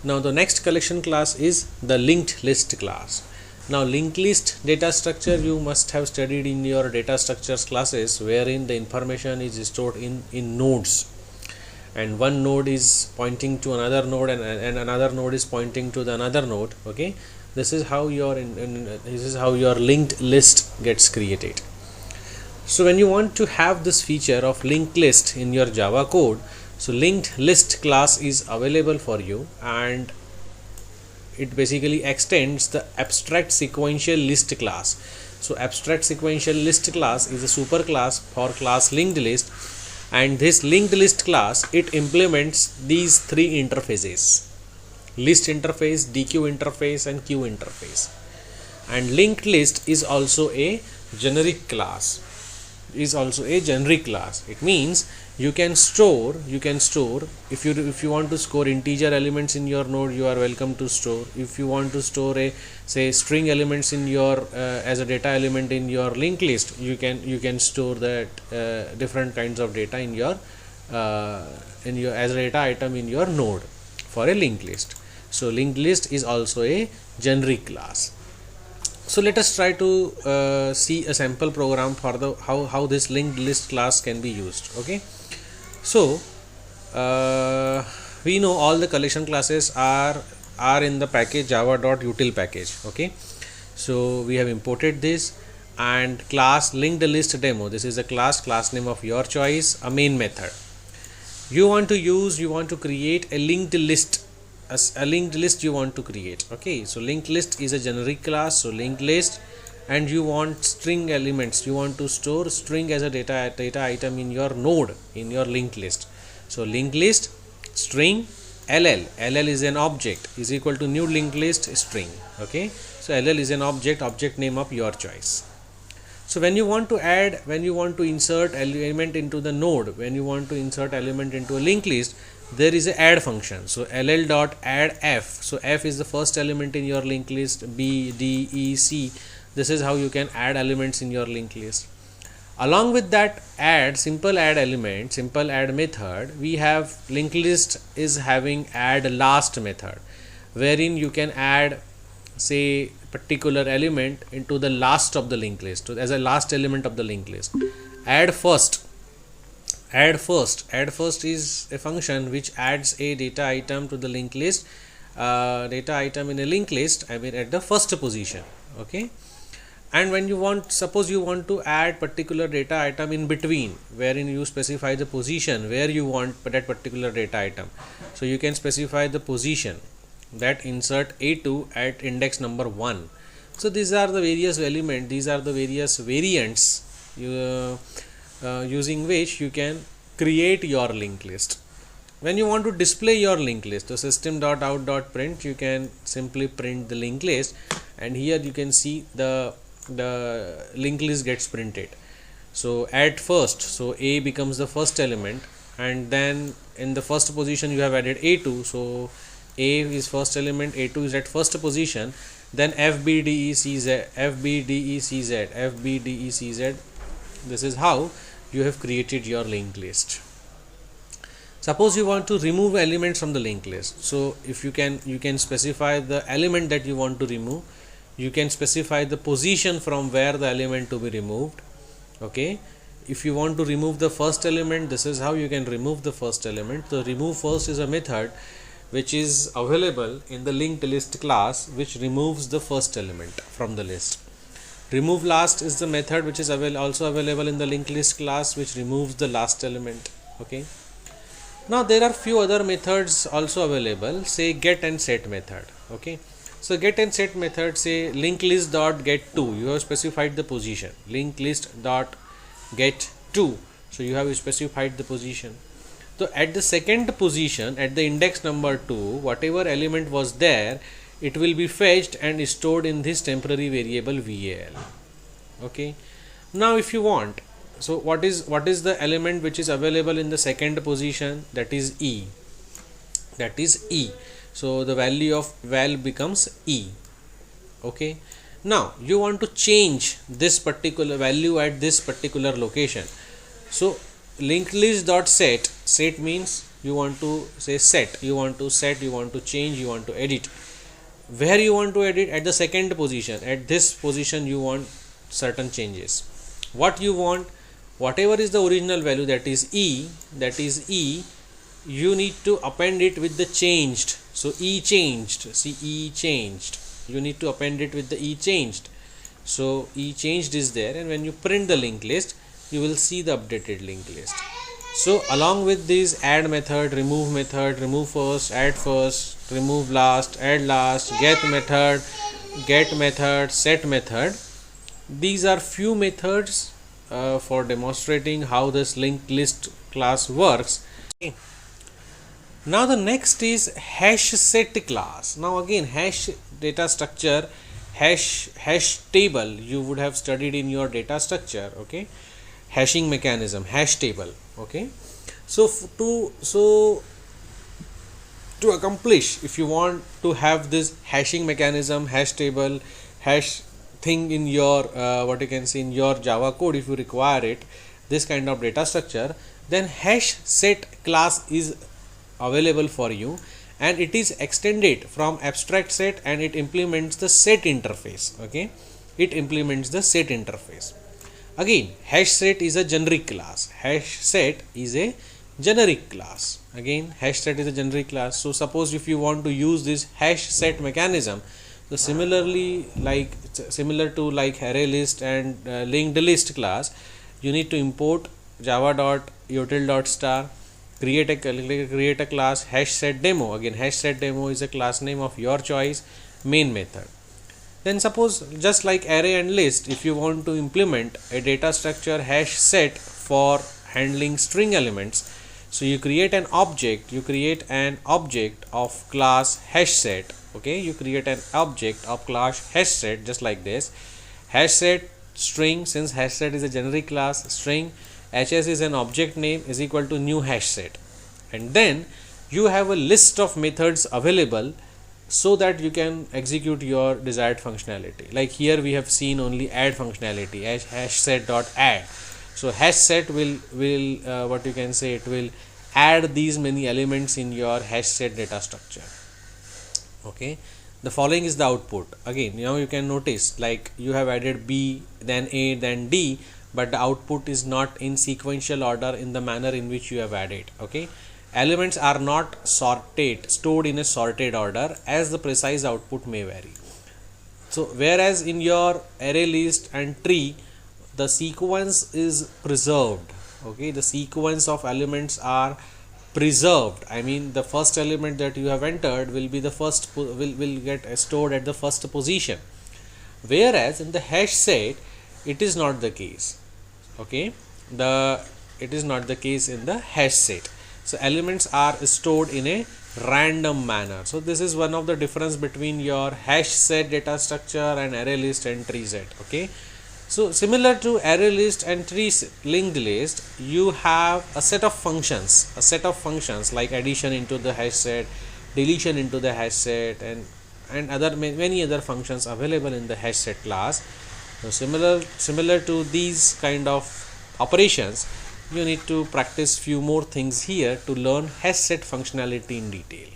Now the next collection class is the linked list class. Now linked list data structure you must have studied in your data structures classes, wherein the information is stored in nodes, and one node is pointing to another node, and another node is pointing to the another node. Okay, this is how your linked list gets created. So when you want to have this feature of linked list in your Java code, so linked list class is available for you, and it basically extends the abstract sequential list class. So abstract sequential list class is a super class for class linked list, and this linked list class, it implements these three interfaces: list interface, DQ interface, and queue interface. And linked list is also a generic class. It means you can store if you want to store integer elements in your node, you are welcome to store. If you want to store a string elements in your as a data element in your linked list, you can store that different kinds of data in your as a data item in your node for a linked list. So linked list is also a generic class. So let us try to see a sample program for the how this linked list class can be used. Okay, so we know all the collection classes are in the package java.util package. Okay, so we have imported this, and class linked list demo, this is a class name of your choice, a main method. You want to create a linked list, you want to create. Okay, so linked list is a generic class. So linked list, and you want string elements, you want to store string as a data item in your node in your linked list. So linked list string ll is an object, is equal to new linked list string. Okay, so ll is an object name of your choice. So when you want to insert element into the node, when you want to insert element into a linked list, there is a add function. So ll dot add f. So f is the first element in your linked list, b, d, e, c. This is how you can add elements in your linked list. Along with that simple add method, we have linked list is having add last method, wherein you can add particular element into the last of the linked list, as a last element of the linked list. Add first is a function which adds a data item to the linked list, data item in a linked list, at the first position. Okay, and when suppose you want to add particular data item in between, wherein you specify the position where you want that particular data item. So you can specify the position, that insert A2 at index number 1. So these are the various elements, these are the various variants using which you can create your linked list. When you want to display your linked list, the system.out.print, you can simply print the linked list, and here you can see the linked list gets printed. So at first, so A becomes the first element, and then in the first position you have added A2. So A is first element, A2 is at first position, then FBDECZ. This is how you have created your linked list. Suppose you want to remove elements from the linked list. So if you can specify the element that you want to remove, you can specify the position from where the element to be removed. Okay, if you want to remove the first element, this is how you can remove the first element. So remove first is a method which is available in the linked list class, which removes the first element from the list. Remove last is the method which is also available in the linked list class, which removes the last element. Okay, now there are few other methods also available, say get and set method. Okay, so get and set method, say linked list dot get to, you have specified the position, linked list dot get to, so you have specified the position. So at the second position, at the index number 2, whatever element was there, it will be fetched and stored in this temporary variable val. Okay, now if you want, so what is the element which is available in the second position? That is e. So the value of val becomes e. Okay, now you want to change this particular value at this particular location. So linked list dot set means you want to say set, you want to set, you want to change, you want to edit. Where you want to edit? At the second position, at this position you want certain changes. What you want, whatever is the original value, that is e, you need to append it with the changed. So e changed, see, e changed, you need to append it with the e changed. So e changed is there, and when you print the linked list, you will see the updated linked list. So along with this add method, remove first, add first, remove last, add last, get method, set method, these are few methods for demonstrating how this linked list class works. Okay. Now the next is hash set class. Now again, hash data structure, hash table, you would have studied in your data structure. Okay, hashing mechanism, hash table. Okay, so to accomplish, if you want to have this hashing mechanism, hash table, hash thing in your what you can say in your Java code, if you require it, this kind of data structure, then hash set class is available for you, and it is extended from abstract set, and it implements the set interface. Okay, it implements the set interface. Again, hash set is a generic class. Hash set is a generic class. Again, hash set is a generic class. So suppose if you want to use this hash set mechanism, so similarly, similar to like array list and linked list class, you need to import java.util.star, create a class hash set demo. Again, hash set demo is a class name of your choice, main method. Then suppose just like array and list, if you want to implement a data structure hash set for handling string elements, so you create an object, of class hash set. Okay, you create an object of class hash set just like this, hash set string, since hash set is a generic class, string hs is an object name, is equal to new hash set, and then you have a list of methods available so that you can execute your desired functionality. Like here we have seen only add functionality, hash set dot add. So hash set will what you can say, it will add these many elements in your hash set data structure. Okay, the following is the output. Again, now you can notice like you have added b, then a, then d, but the output is not in sequential order in the manner in which you have added. Okay, elements are not stored in a sorted order, as the precise output may vary. So whereas in your array list and tree, the sequence is preserved. Okay, the sequence of elements are preserved. I mean, the first element that you have entered will be the first, will get stored at the first position, whereas in the hash set it is not the case. Okay, it is not the case in the hash set. So elements are stored in a random manner. So this is one of the difference between your hash set data structure and array list and tree set. Okay, so similar to array list and tree linked list, you have a set of functions, like addition into the hash set, deletion into the hash set, and other many other functions available in the hash set class. So similar to these kind of operations, you need to practice few more things here to learn hash set functionality in detail.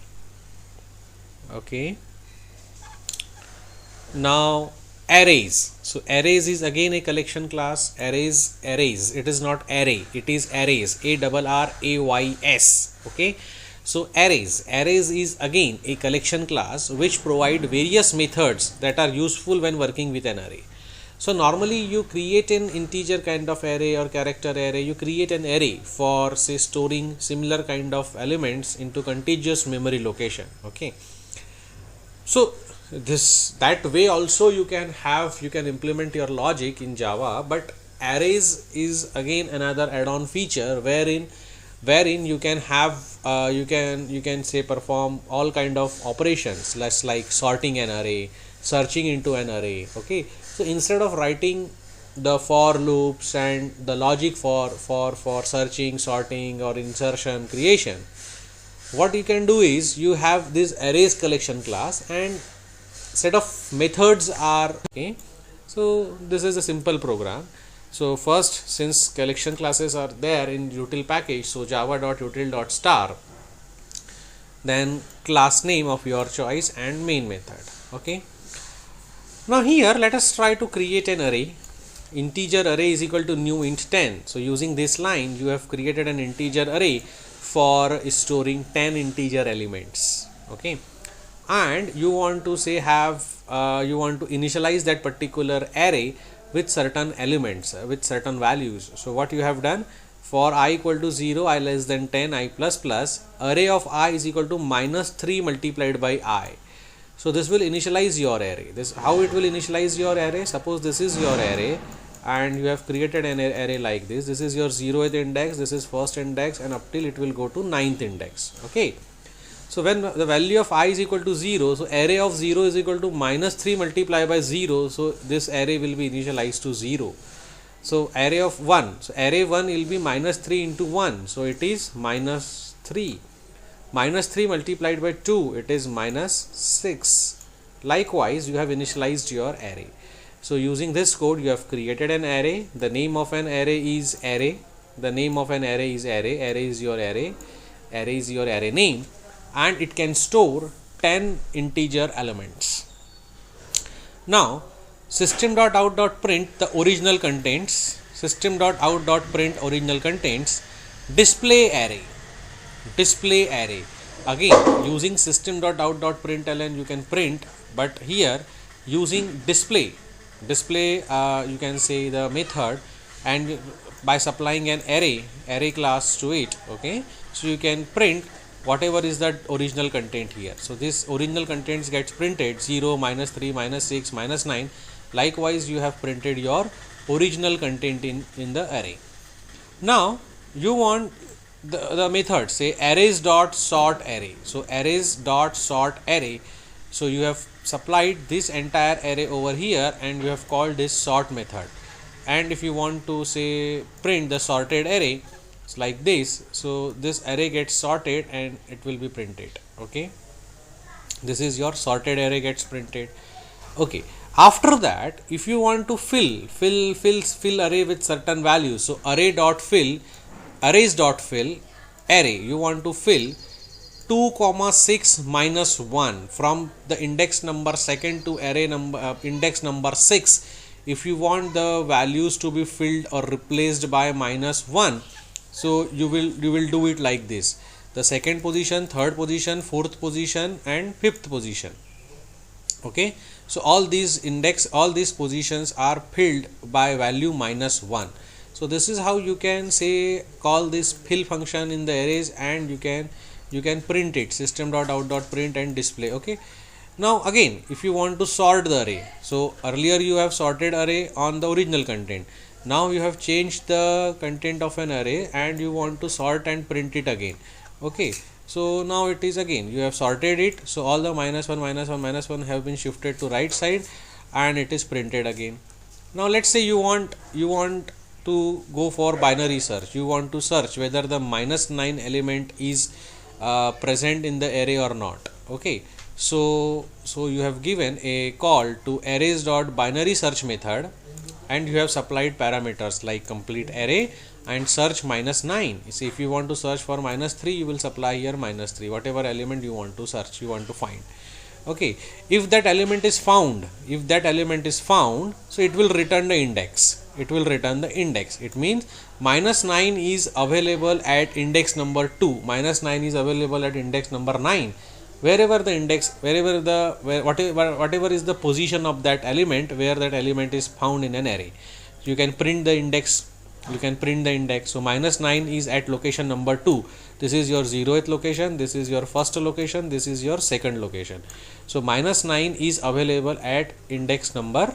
Okay, now arrays. So arrays is again a collection class. Arrays, it is not array, it is arrays, ARRAYS. Okay, so arrays is again a collection class which provide various methods that are useful when working with an array. So normally you create an integer kind of array or character array, you create an array for say storing similar kind of elements into contiguous memory location. Okay, so that way also you can implement your logic in Java, but arrays is again another add-on feature wherein you can have you can say perform all kind of operations, less like sorting an array, searching into an array. Okay, so instead of writing the for loops and the logic for searching, sorting, or insertion, creation, what you can do is you have this arrays collection class, and set of methods are okay. So this is a simple program. So first, since collection classes are there in util package, so java.util.star, then class name of your choice, and main method. Okay, now here let us try to create an array. Integer array is equal to new int 10. So using this line you have created an integer array for storing 10 integer elements. Okay, and you want to say you want to initialize that particular array with certain elements, with certain values. So what you have done, for I equal to 0, I less than 10, I plus plus, array of I is equal to minus 3 multiplied by I. So this will initialize your array. This how it will initialize your array. Suppose this is your array and you have created an array like this. This is your 0th index, this is first index, and up till it will go to 9th index. Okay, so when the value of I is equal to 0, so array of 0 is equal to minus 3 multiplied by 0, so this array will be initialized to 0. So array of 1, so array 1 will be minus 3 into 1, so it is minus 3. Minus 3 multiplied by 2, it is minus 6. Likewise, you have initialized your array. So using this code, you have created an array. The name of an array is array. The name of an array is array. Array is your array. Array is your array name, and it can store 10 integer elements. Now system.out.print the original contents. System.out.print original contents display array. Display array. Again, using system.out.println you can print, but here using display you can say the method, and by supplying an array class to it. Okay, so you can print whatever is the original content here. So this original contents gets printed 0, minus 3, minus 6, minus 9. Likewise, you have printed your original content in the array. Now you want the method, say arrays dot sort array. So arrays dot sort array, so you have supplied this entire array over here and you have called this sort method. And if you want to say print the sorted array, it's like this, so this array gets sorted and it will be printed. Okay, this is your sorted array gets printed. Okay, after that, if you want to fill array with certain values, so array dot fill, arrays dot fill array, you want to fill 2, 6 minus 1 from the index number second to array number index number 6. If you want the values to be filled or replaced by minus 1, so you will do it like this: the second position, third position, fourth position, and fifth position. Okay, so all these positions are filled by value minus 1. So this is how you can say call this fill function in the arrays, and you can print it, system.out.print and display. Okay, now again, if you want to sort the array, so earlier you have sorted array on the original content. Now you have changed the content of an array and you want to sort and print it again. Okay, so now it is again you have sorted it, so all the minus 1, minus 1, minus 1 have been shifted to right side and it is printed again. Now let's say you want to go for binary search. You want to search whether the minus 9 element is present in the array or not. Okay, so you have given a call to arrays.binary search method, and you have supplied parameters like complete array and search minus 9. You see, if you want to search for minus 3, you will supply here minus 3, whatever element you want to search, you want to find. Okay, if that element is found, so it will return the index. It means minus 9 is available at index number 2, minus 9 is available at index number 9. Whatever is the position of that element, where that element is found in an array, you can print the index. So minus 9 is at location number 2. This is your 0th location, this is your first location, this is your second location. So minus 9 is available at index number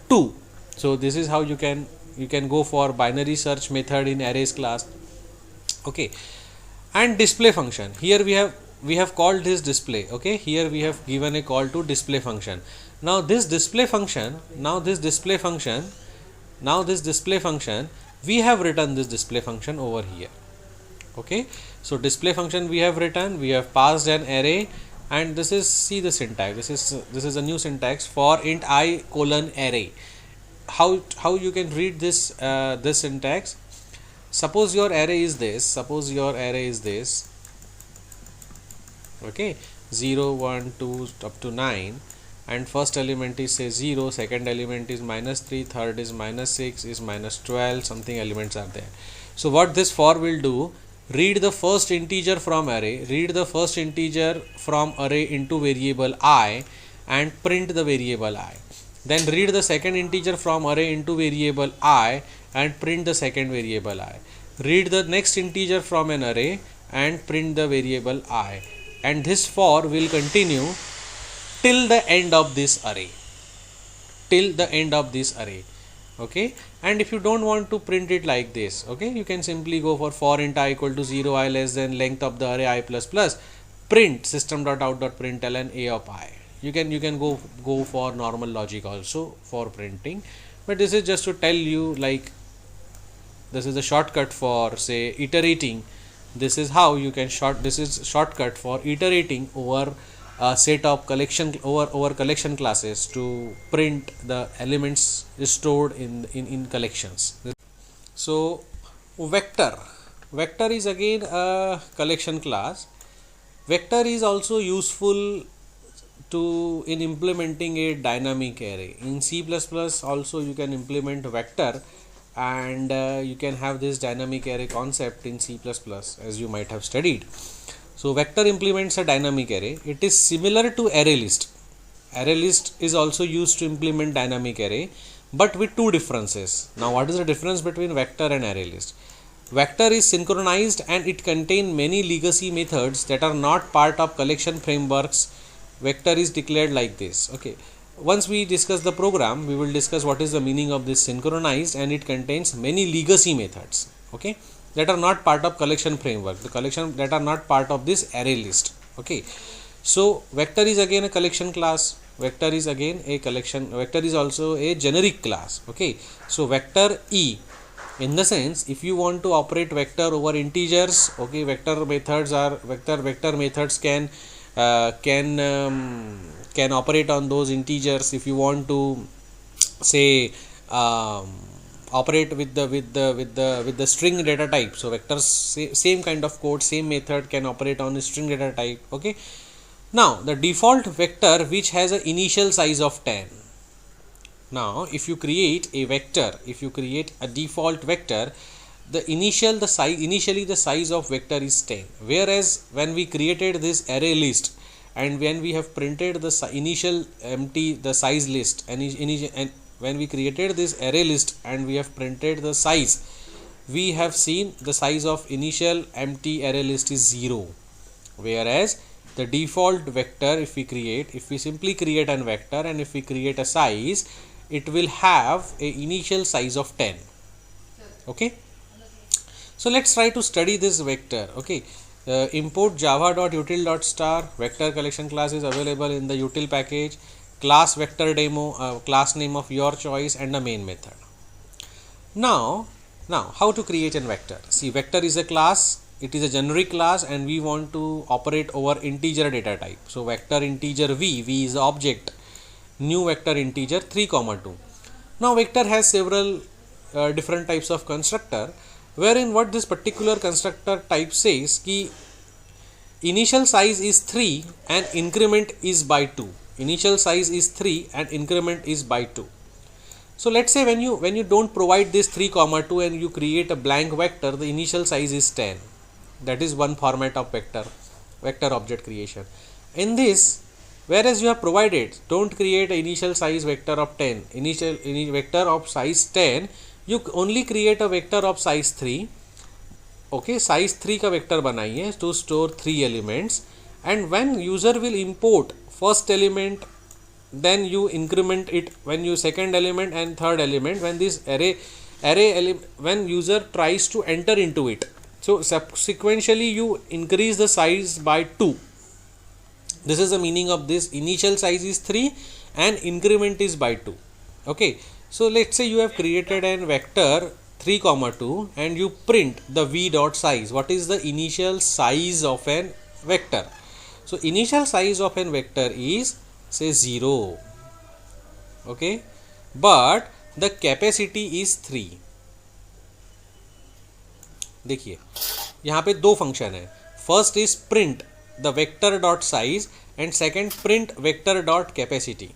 2. So this is how you can go for binary search method in arrays class. Okay, and display function, here we have called this display. Okay, here we have given a call to display function. Now this display function, we have written this display function over here. Okay, so display function we have written, we have passed an array, and this is, see the syntax, this is a new syntax for int I colon array. How you can read this this syntax? Suppose your array is this, okay, 0 1 2 up to 9, and first element is say 0, second element is -3, third is -6, is -12, something elements are there. So what this for will do, read the first integer from array, read the first integer from array into variable I and print the variable I. Then read the second integer from array into variable I and print the second variable I. Read the next integer from an array and print the variable I. And this for will continue till the end of this array. Till the end of this array. Okay, and if you don't want to print it like this, okay, you can simply go for int I equal to 0, I less than length of the array I plus plus, print system.out.println a of I. You can go for normal logic also for printing, but this is just to tell you, like, this is a shortcut for say iterating. This is how you can this is shortcut for iterating over a set of collection over collection classes to print the elements stored in collections. So vector is again a collection class. Vector is also useful in implementing a dynamic array. In C++ also you can implement vector, and you can have this dynamic array concept in C++, as you might have studied. So vector implements a dynamic array. It is similar to array list. Array list is also used to implement dynamic array, but with two differences. Now what is the difference between vector and array list? Vector is synchronized and it contains many legacy methods that are not part of collection frameworks. Vector is declared like this. Okay, once we discuss the program, we will discuss what is the meaning of this synchronized, and it contains many legacy methods, okay, that are not part of collection framework, the collection that are not part of this array list. Okay, so vector is again a collection class. Vector is again a collection. Vector is also a generic class. Okay, so vector E, in the sense, if you want to operate vector over integers, okay, vector methods can operate on those integers. If you want to say operate with the string data type, so vectors, same kind of code, same method can operate on a string data type. Okay, now the default vector which has an initial size of 10. Now if you create a vector, if you create a default vector, initially the size of vector is 10, whereas when we created this array list and when we have printed the initial empty the size list, and when we created this array list and we have printed the size, we have seen the size of initial empty array list is 0, whereas the default vector, if we simply create an vector and if we create a size, it will have a initial size of 10. Okay, so let's try to study this vector. Okay, import java.util.star. Vector collection class is available in the util package. Class vector demo, class name of your choice, and a main method. Now how to create a vector? See, vector is a class. It is a generic class and we want to operate over integer data type. So vector integer v is the object, new vector integer 3, 2. Now vector has several different types of constructor, wherein what this particular constructor type says ki initial size is 3 and increment is by 2. Initial size is 3 and increment is by 2. So let's say when you don't provide this 3, 2 and you create a blank vector, the initial size is 10. That is one format of vector object creation. In this, whereas you have provided don't create an initial size vector of 10, vector of size 10, you only create a vector of size 3. Okay, size 3 का vector बनाइए to store 3 elements, and when user will import first element, then you increment it when you second element and third element when this when user tries to enter into it. So sequentially you increase the size by 2. This is the meaning of this. Initial size is 3 and increment is by 2. Okay, so let's say you have created a vector 3, 2 and you print the v dot size. What is the initial size of an vector? So initial size of an vector is say 0. Okay, but the capacity is 3. देखिए यहाँ पे दो function है. First is print the vector dot size, and second print vector dot capacity.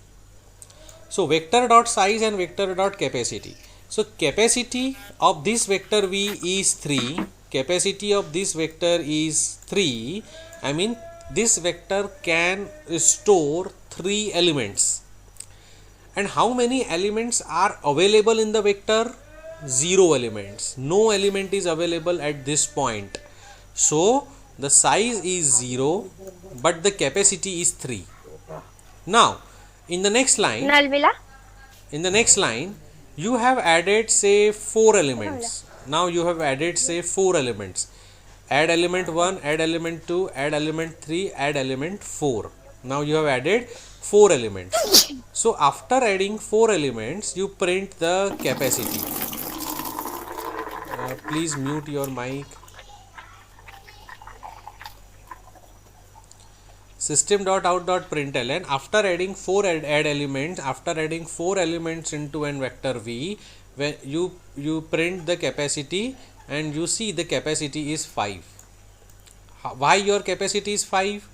So vector dot size and vector dot capacity. So capacity of this vector v is 3, capacity of this vector is 3. I mean this vector can store 3 elements. And how many elements are available in the vector? 0 elements. No element is available at this point. So the size is 0 but the capacity is 3. Now in the next line, you have added say 4 elements. Now you have added say 4 elements. Add element 1, add element 2, add element 3, add element 4. Now you have added 4 elements. So after adding 4 elements, you print the capacity. Please mute your mic. System.out.println, after adding 4 elements, after adding 4 elements into an vector v, when you print the capacity and you see the capacity is 5. Why your capacity is 5?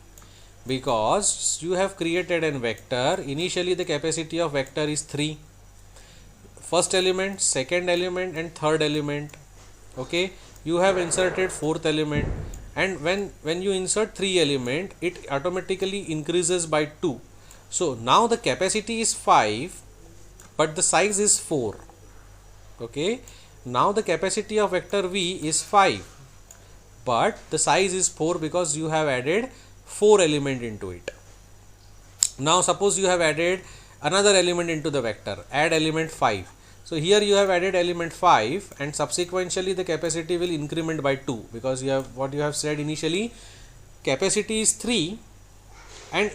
Because you have created an vector. Initially the capacity of vector is 3. First element, second element and third element. Okay, you have inserted fourth element, and when you insert 3 element, it automatically increases by 2. So now the capacity is 5 but the size is 4. Okay, now the capacity of vector v is 5 but the size is 4 because you have added 4 element into it. Now suppose you have added another element into the vector, add element 5. So here you have added element 5 and subsequently the capacity will increment by 2 because you have what you have said initially, capacity is 3 and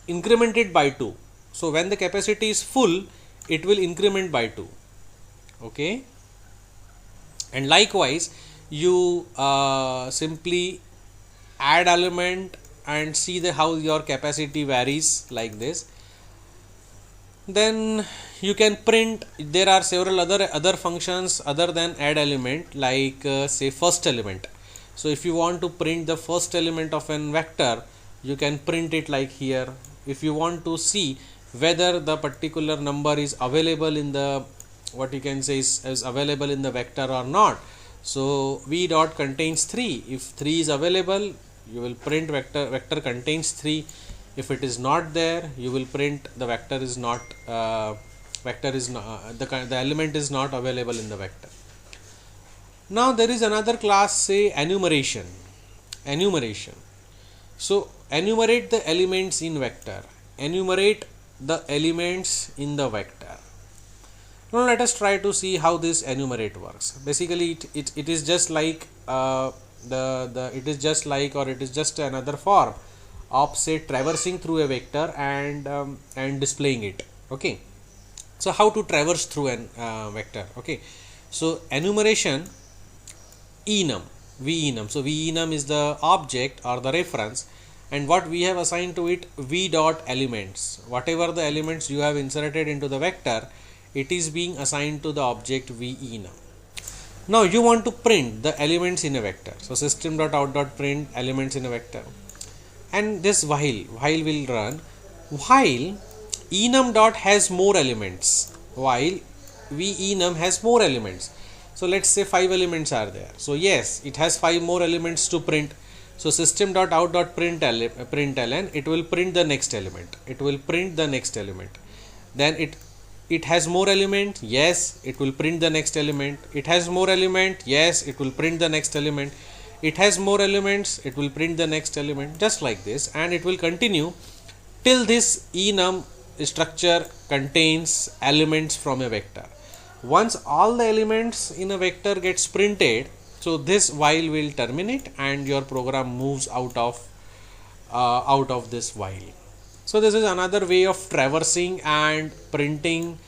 incremented by 2. So when the capacity is full, it will increment by 2. Okay, and likewise you simply add element and see the how your capacity varies like this. Then you can print. There are several other functions other than add element, like say first element. So if you want to print the first element of an vector, you can print it like here. If you want to see whether the particular number is available in the what you can say is available in the vector or not, so v dot contains 3. If 3 is available, you will print vector contains 3. If it is not there, you will print the vector is not the element is not available in the vector. Now there is another class, say enumeration. So enumerate the elements in vector. Enumerate the elements in the vector. Now let us try to see how this enumerate works. Basically it is just like it is just another form of say traversing through a vector and displaying it. Okay, so how to traverse through an vector? Okay, so enumeration enum, venum. So venum is the object or the reference, and what we have assigned to it, v dot elements. Whatever the elements you have inserted into the vector, it is being assigned to the object venum. Now you want to print the elements in a vector. So system.out.print elements in a vector, and this while will run while enum dot has more elements, while venum has more elements. So let's say 5 elements are there. So yes, it has 5 more elements to print. So system.out.println, it will print the next element. It will print the next element. Then it has more element. Yes, it will print the next element. It has more element. Yes, it will print the next element. It has more elements. It will print the next element. Just like this, and it will continue till this enum structure contains elements from a vector. Once all the elements in a vector gets printed, so this while will terminate and your program moves out of this while. So this is another way of traversing and printing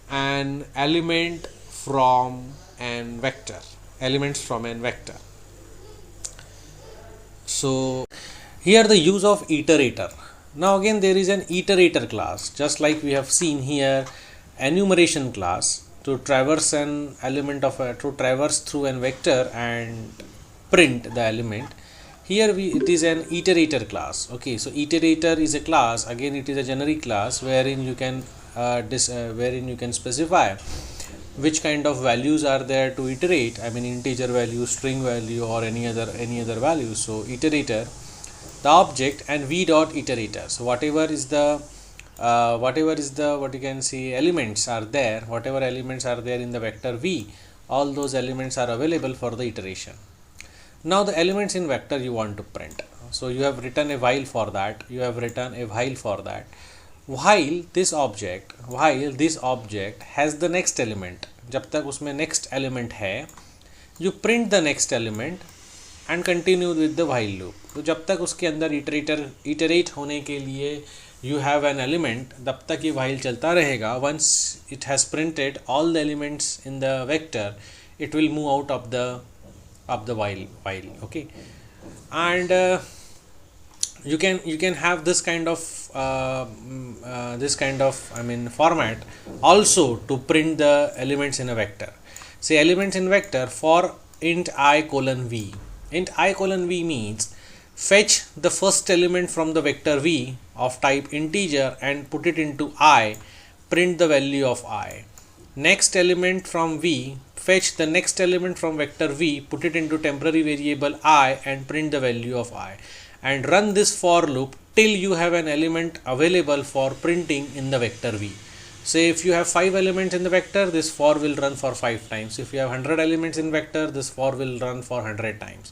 an element from an vector, elements from an vector. So here the use of iterator. Now again there is an iterator class, just like we have seen here enumeration class, to traverse an element of to traverse through an vector and print the element. Here it is an iterator class. Okay, so iterator is a class. Again, it is a generic class wherein you can specify which kind of values are there to iterate. I mean, integer value, string value, or any other value. So iterator, the object, and v dot iterator. So whatever is the what you can see elements are there, whatever elements are there in the vector v, all those elements are available for the iteration. Now the elements in vector you want to print, so you have written a while for that. While this object has the next element, जब तक उसमें next element है, you print the next element and continue with the while loop. तो जब तक उसके अंदर iterate होने के लिए you have an element, तब तक ये while चलता रहेगा. Once it has printed all the elements in the vector, it will move out of the while. Okay, and you can have this kind of format also to print the elements in a vector. Say elements in vector for int I colon v. Int I colon v means fetch the first element from the vector v of type integer and put it into I, print the value of I. Next element from v, fetch the next element from vector v, put it into temporary variable I and print the value of I, and run this for loop till you have an element available for printing in the vector v. Say if you have 5 elements in the vector, this for will run for 5 times. If you have 100 elements in vector, this for will run for 100 times.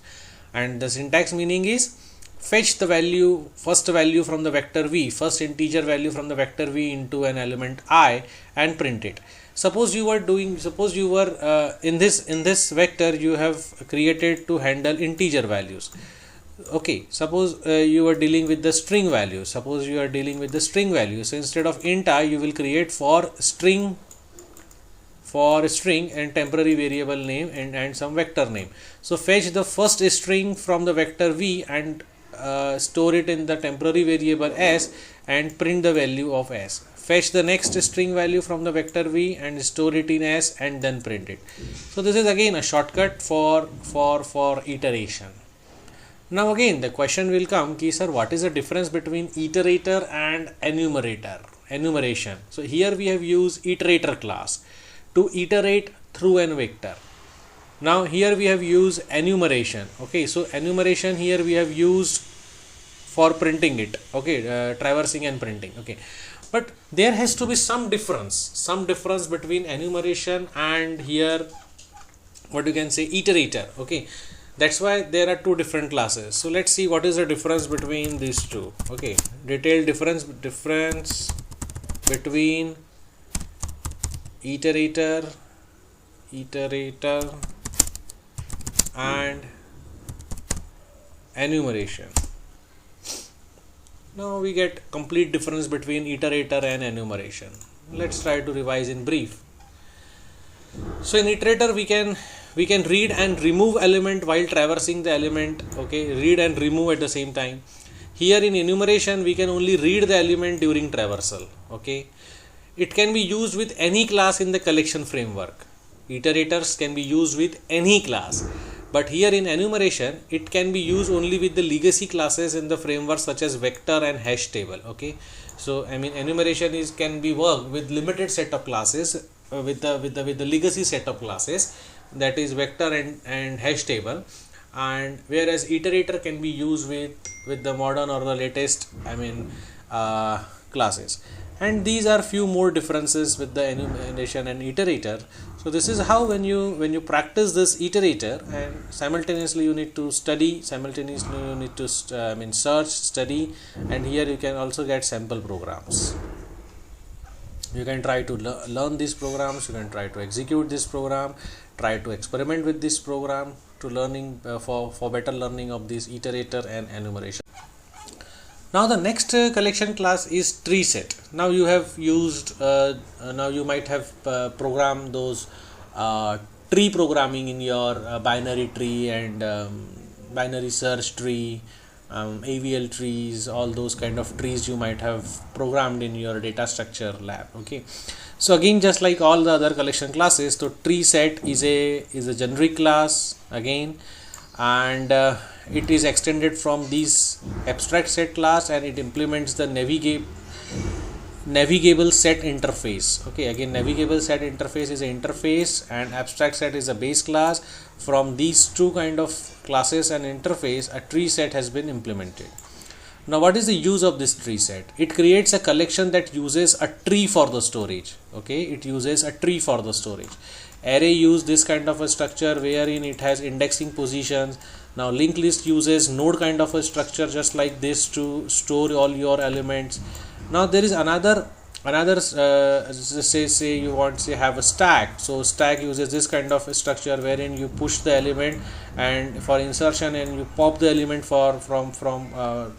And the syntax meaning is fetch the value, first value from the vector v, first integer value from the vector v into an element I and print it. Suppose you were in this vector you have created to handle integer values. Okay, suppose you are dealing with the string values. So instead of int I, you will create for string and temporary variable name and some vector name. So fetch the first string from the vector v and store it in the temporary variable s and print the value of s. Fetch the next string value from the vector v and store it in s and then print it. So this is again a shortcut for iteration. Now again the question will come, ki sir, what is the difference between iterator and enumeration? So here we have used iterator class to iterate through an vector. Now here we have used enumeration. Okay, so enumeration here we have used for printing it. Okay, traversing and printing. Okay, but there has to be some difference between enumeration and here what you can say iterator. Okay, that's why there are two different classes. So let's see what is the difference between these two. Okay, detailed difference between iterator and enumeration. Now we get complete difference between iterator and enumeration. Let's try to revise in brief. So in iterator we can read and remove element while traversing the element. Okay, read and remove at the same time. Here in enumeration we can only read the element during traversal. Okay, it can be used with any class in the collection framework. Iterators can be used with any class, but here in enumeration it can be used only with the legacy classes in the framework such as vector and hash table. Okay, so I mean enumeration can be worked with limited set of classes with the legacy set of classes, that is vector and hash table, and whereas iterator can be used with the modern or the latest classes. And these are few more differences with the enumeration and iterator. So this is how when you practice this iterator, and simultaneously you need to study, search, study, and here you can also get sample programs. You can try to learn these programs, you can try to execute this program, try to experiment with this program to learning for better learning of this iterator and enumeration. Now the next collection class is tree set. Now you have used now you might have programmed those tree programming in your binary tree and binary search tree, AVL trees, all those kind of trees you might have programmed in your data structure lab. Okay, so again just like all the other collection classes, so tree set is a generic class again, and it is extended from this abstract set class, and it implements the navigable set interface. Okay, again, navigable set interface is an interface and abstract set is a base class. From these two kind of classes and interface, a tree set has been implemented. Now what is the use of this tree set? It creates a collection that uses a tree for the storage. Okay, it uses a tree for the storage. Array use this kind of a structure wherein it has indexing positions. Now linked list uses node kind of a structure just like this to store all your elements. Now there is another say you want to have a stack. So stack uses this kind of a structure wherein you push the element and for insertion, and you pop the element from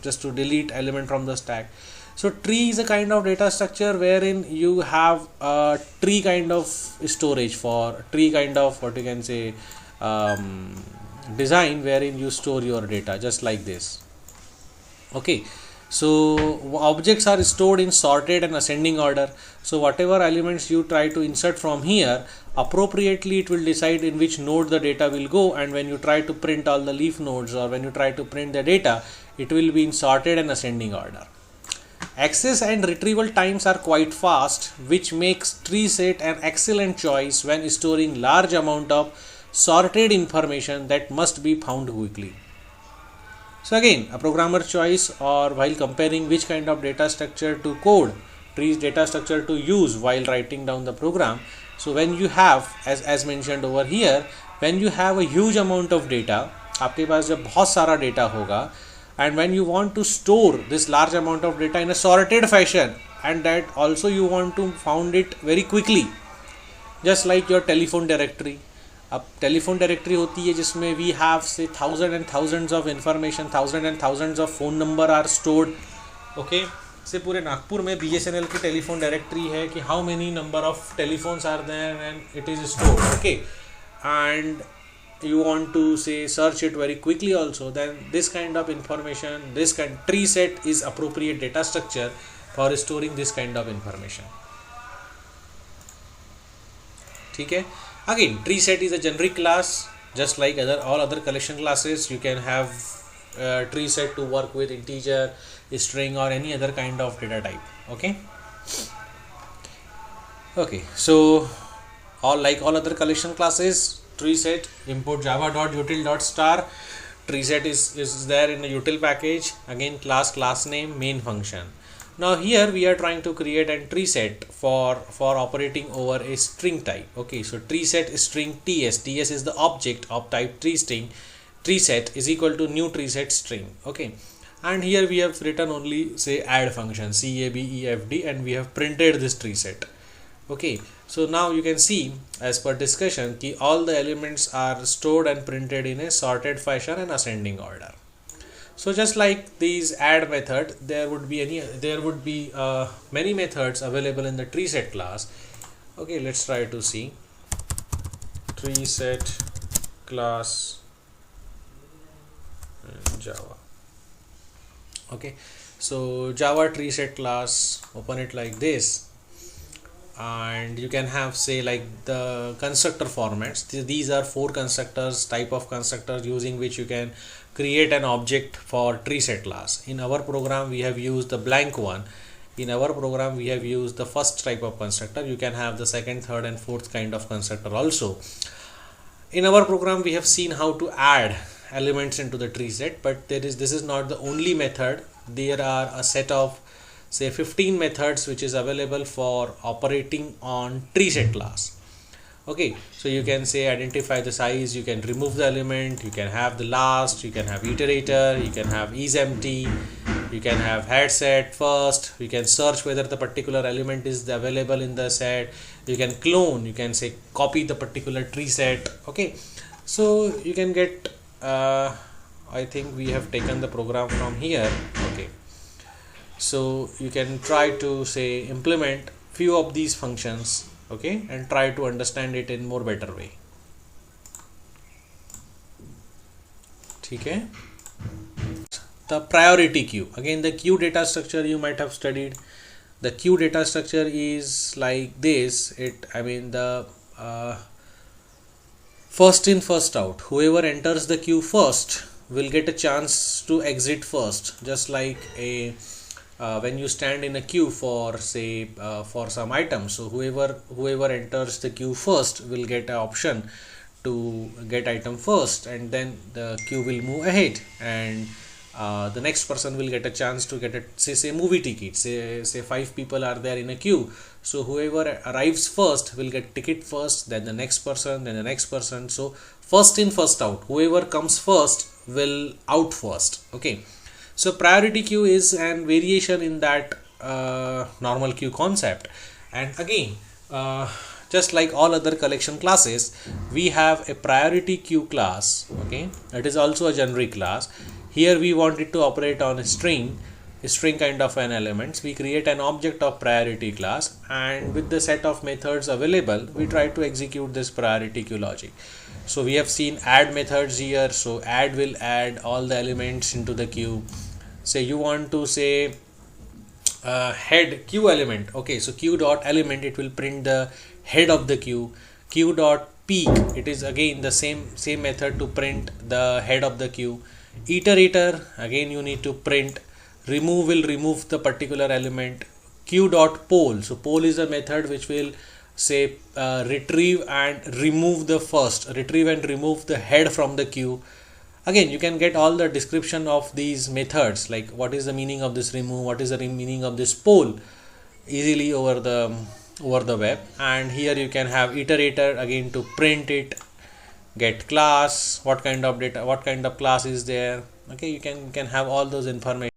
just to delete element from the stack. So tree is a kind of data structure wherein you have a tree kind of storage, for tree kind of what you can say design, wherein you store your data just like this. Okay, so objects are stored in sorted and ascending order. So whatever elements you try to insert from here, appropriately it will decide in which node the data will go, and when you try to print all the leaf nodes or when you try to print the data, it will be in sorted and ascending order. Access and retrieval times are quite fast, which makes tree set an excellent choice when storing large amount of sorted information that must be found quickly. So again, a programmer choice, or while comparing which kind of data structure to code, trees data structure to use while writing down the program. So when you have, as mentioned over here, when you have a huge amount of data, आपके पास जब बहुत सारा data होगा, and when you want to store this large amount of data in a sorted fashion, and that also you want to found it very quickly, just like your telephone directory. अब telephone directory होती है जिसमें we have say thousand and thousands of information, thousand and thousands of phone number are stored. Okay, say पूरे नागपुर में BSNL की telephone directory है कि how many number of telephones are there and it is stored. Okay, and you want to say search it very quickly also, then this kind of information, this kind tree set is appropriate data structure for storing this kind of information. ठीक है. Again, tree set is a generic class, just like all other collection classes. You can have tree set to work with integer, string, or any other kind of data type. Okay, so like all other collection classes, tree set import java.util.star. Tree set is there in the util package. Again, class name, main function. Now here we are trying to create a tree set for operating over a string type. Okay, so tree set is string ts is the object of type tree string. Tree set is equal to new tree set string. Okay, and here we have written only say add function CABEFD, and we have printed this tree set. Okay, so now you can see as per discussion ki all the elements are stored and printed in a sorted fashion and ascending order. So just like these add method, there would be many methods available in the tree set class. Okay, let's try to see tree set class in Java. Okay, so Java tree set class, open it like this, and you can have say like the constructor formats. These are 4 constructors, type of constructors using which you can create an object for tree set class. In our program we have used the blank one. In our program we have used the first type of constructor. You can have the second, third and fourth kind of constructor also. In our program we have seen how to add elements into the tree set, but this is not the only method. There are a set of say 15 methods which is available for operating on tree set class. Okay, so you can say identify the size, you can remove the element, you can have the last, you can have iterator, you can have isEmpty, you can have head set first, you can search whether the particular element is available in the set, you can clone, you can say copy the particular tree set. Okay, so you can get I think we have taken the program from here. Okay, so you can try to say implement few of these functions, okay, and try to understand it in more better way. Okay, the priority queue. Again, the queue data structure you might have studied. The queue data structure is like this. The first in first out, whoever enters the queue first will get a chance to exit first, just like a when you stand in a queue for say for some items. So whoever enters the queue first will get an option to get item first, and then the queue will move ahead, and the next person will get a chance to get a say movie ticket. Say 5 people are there in a queue, so whoever arrives first will get ticket first, then the next person, then the next person. So first in first out, whoever comes first will out first. Okay, so priority queue is an variation in that normal queue concept. And again, just like all other collection classes, we have a priority queue class. Okay, it is also a generic class. Here we want it to operate on a string kind of an elements. We create an object of priority class, and with the set of methods available, we try to execute this priority queue logic. So we have seen add methods here. So add will add all the elements into the queue. Say you want to say head queue element. Okay, so queue dot element, it will print the head of the queue. Queue dot peak, it is again the same method to print the head of the queue. Iterator, again you need to print. Remove will remove the particular element. Queue dot poll, so poll is a method which will say retrieve and remove the head from the queue. Again, you can get all the description of these methods, like what is the meaning of this remove, what is the meaning of this poll, easily over the web. And here you can have iterator again to print it, get class, what kind of data, what kind of class is there. Okay, you can have all those information.